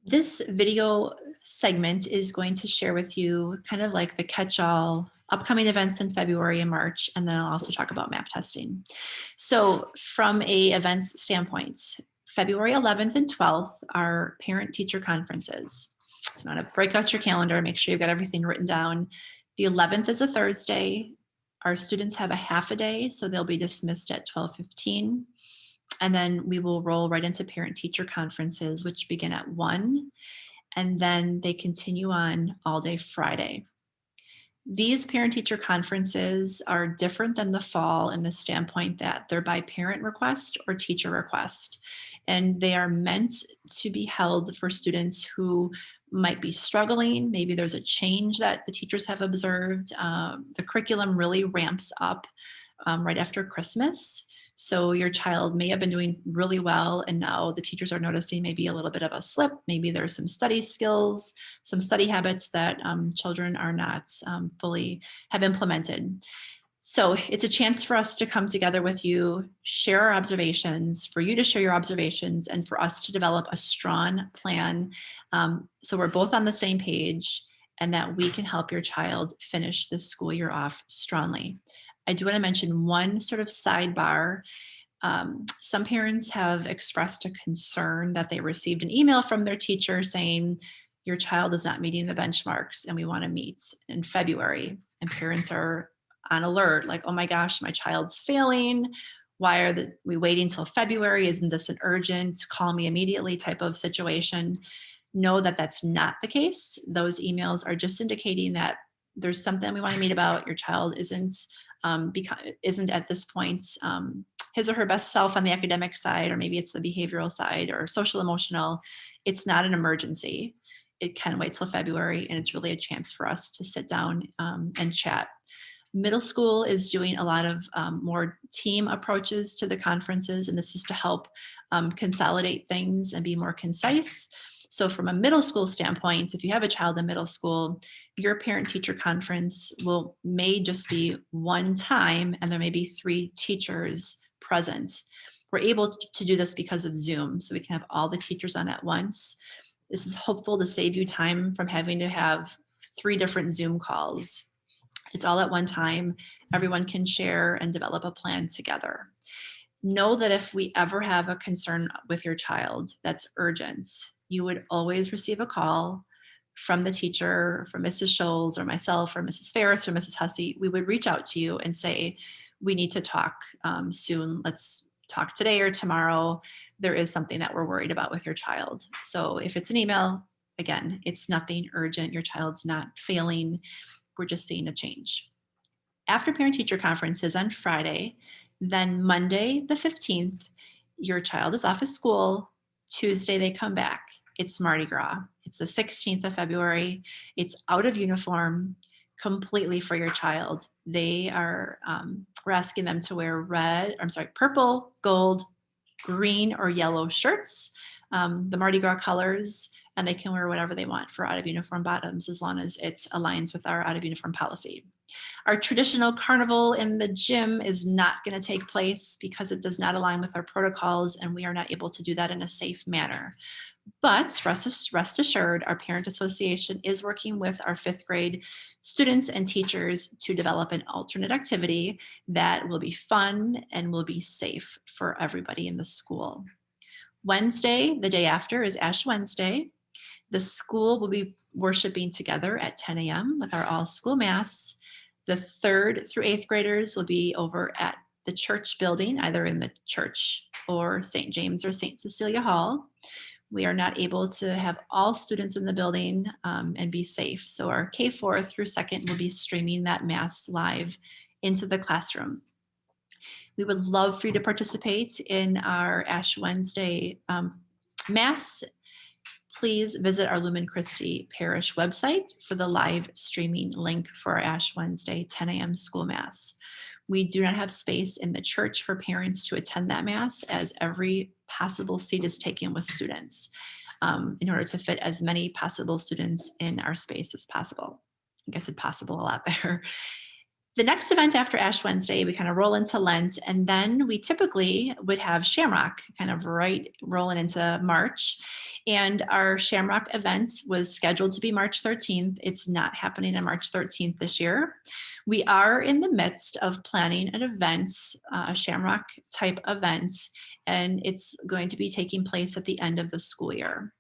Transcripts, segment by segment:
This video segment is going to share with you kind of like the catch-all upcoming events in February and March, and then I'll also talk about map testing. So from a events standpoint, February 11th and 12th are parent-teacher conferences. So you want to break out your calendar, make sure you've got everything written down. The 11th is a Thursday. Our students have a half a day, so they'll be dismissed at 12:15. And then we will roll right into parent-teacher conferences, which begin at 1, and then they continue on all day Friday. These parent-teacher conferences are different than the fall in the standpoint that they're by parent request or teacher request. And they are meant to be held for students who might be struggling. Maybe there's a change that the teachers have observed. The curriculum really ramps up right after Christmas. So your child may have been doing really well, and now the teachers are noticing maybe a little bit of a slip. Maybe there's some study skills, some study habits that children are not fully have implemented. So it's a chance for us to come together with you, share our observations, for you to share your observations, and for us to develop a strong plan so we're both on the same page and that we can help your child finish this school year off strongly. I do want to mention one sort of sidebar. Some parents have expressed a concern that they received an email from their teacher saying, your child is not meeting the benchmarks and we want to meet in February. And parents are on alert, like, oh my gosh, my child's failing. Why are we waiting till February? Isn't this an urgent, call me immediately type of situation? Know that that's not the case. Those emails are just indicating that there's something we want to meet about. Your child isn't at this point his or her best self on the academic side, or maybe it's the behavioral side or social emotional. It's not an emergency. It can wait till February, and it's really a chance for us to sit down and chat. Middle school is doing a lot of more team approaches to the conferences, and this is to help consolidate things and be more concise. So from a middle school standpoint, if you have a child in middle school, your parent-teacher conference may just be one time, and there may be 3 teachers present. We're able to do this because of Zoom, so we can have all the teachers on at once. This is hopeful to save you time from having to have 3 different Zoom calls. It's all at one time. Everyone can share and develop a plan together. Know that if we ever have a concern with your child that's urgent, you would always receive a call from the teacher, from Mrs. Scholes or myself or Mrs. Ferris or Mrs. Hussey. We would reach out to you and say, we need to talk soon. Let's talk today or tomorrow. There is something that we're worried about with your child. So if it's an email, again, it's nothing urgent. Your child's not failing. We're just seeing a change. After parent-teacher conferences on Friday, then Monday the 15th, your child is off of school. Tuesday, they come back. It's Mardi Gras. It's the 16th of February. It's out of uniform completely for your child. We're asking them to wear purple, gold, green, or yellow shirts, the Mardi Gras colors, and they can wear whatever they want for out of uniform bottoms as long as it aligns with our out of uniform policy. Our traditional carnival in the gym is not going to take place because it does not align with our protocols, and we are not able to do that in a safe manner. But rest assured, our parent association is working with our 5th grade students and teachers to develop an alternate activity that will be fun and will be safe for everybody in the school. Wednesday, the day after, is Ash Wednesday. The school will be worshiping together at 10 a.m. with our all-school mass. The 3rd through 8th graders will be over at the church building, either in the church or St. James or St. Cecilia Hall. We are not able to have all students in the building and be safe. So our K4 through 2nd will be streaming that mass live into the classroom. We would love for you to participate in our Ash Wednesday mass. Please visit our Lumen Christi Parish website for the live streaming link for our Ash Wednesday 10 a.m. school mass. We do not have space in the church for parents to attend that mass, as every possible seat is taken with students in order to fit as many possible students in our space as possible. I guess it's possible a lot there. The next event after Ash Wednesday, we kind of roll into Lent, and then we typically would have Shamrock kind of rolling into March. And our Shamrock event was scheduled to be March 13th. It's not happening on March 13th this year. We are in the midst of planning an event, a Shamrock type event, and it's going to be taking place at the end of the school year.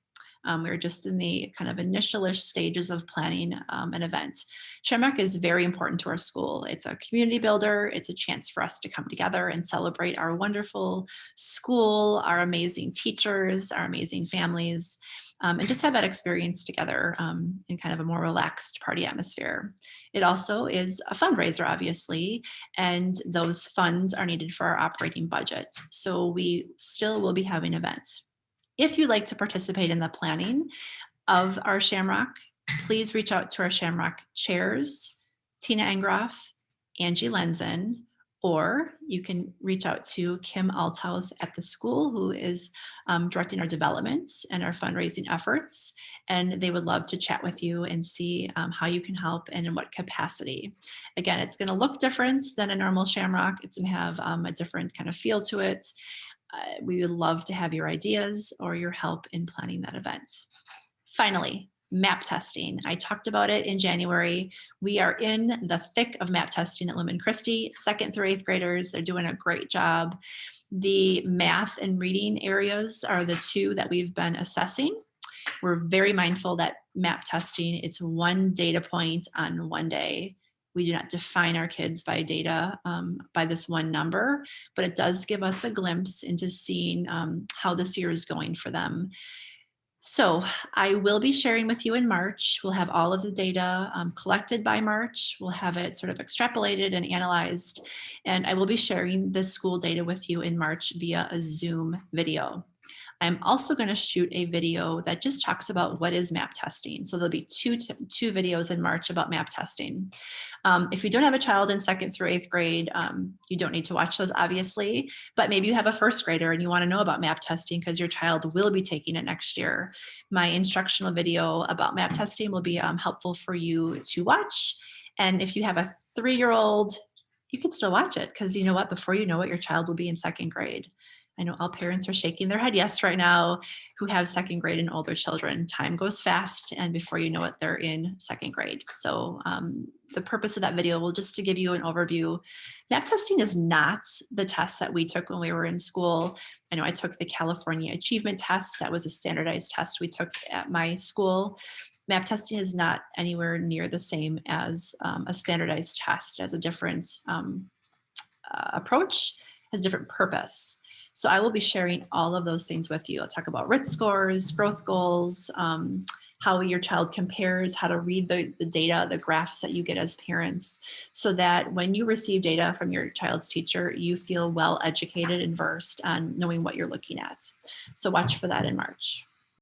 We're just in the kind of initial-ish stages of planning an event. Shamrock is very important to our school. It's a community builder. It's a chance for us to come together and celebrate our wonderful school, our amazing teachers, our amazing families, and just have that experience together in kind of a more relaxed party atmosphere. It also is a fundraiser, obviously, and those funds are needed for our operating budget. So we still will be having events. If you'd like to participate in the planning of our Shamrock, please reach out to our Shamrock chairs, Tina Engroff, Angie Lenzen, or you can reach out to Kim Althaus at the school, who is directing our developments and our fundraising efforts. And they would love to chat with you and see how you can help and in what capacity. Again, it's going to look different than a normal Shamrock. It's going to have a different kind of feel to it. We would love to have your ideas or your help in planning that event. Finally, map testing. I talked about it in January. We are in the thick of map testing at Lumen Christi, 2nd through 8th graders. They're doing a great job. The math and reading areas are the two that we've been assessing. We're very mindful that map testing, it's one data point on one day. We do not define our kids by data, by this one number, but it does give us a glimpse into seeing how this year is going for them. So I will be sharing with you in March. We'll have all of the data collected by March. We'll have it sort of extrapolated and analyzed. And I will be sharing the school data with you in March via a Zoom video. I'm also going to shoot a video that just talks about what is map testing. So there'll be two videos in March about map testing. If you don't have a child in 2nd through 8th grade, you don't need to watch those, obviously, but maybe you have a 1st grader and you want to know about map testing because your child will be taking it next year. My instructional video about map testing will be helpful for you to watch. And if you have a 3-year-old, you can still watch it because you know what, before you know it, your child will be in 2nd grade. I know all parents are shaking their head yes right now who have 2nd grade and older children. Time goes fast, and before you know it, they're in 2nd grade. So the purpose of that video will just to give you an overview. Map testing is not the test that we took when we were in school. I know I took the California Achievement Test. That was a standardized test we took at my school. Map testing is not anywhere near the same as a standardized test. It has a different approach, has a different purpose. So I will be sharing all of those things with you. I'll talk about RIT scores, growth goals, how your child compares, how to read the data, the graphs that you get as parents, so that when you receive data from your child's teacher, you feel well educated and versed on knowing what you're looking at. So watch for that in March.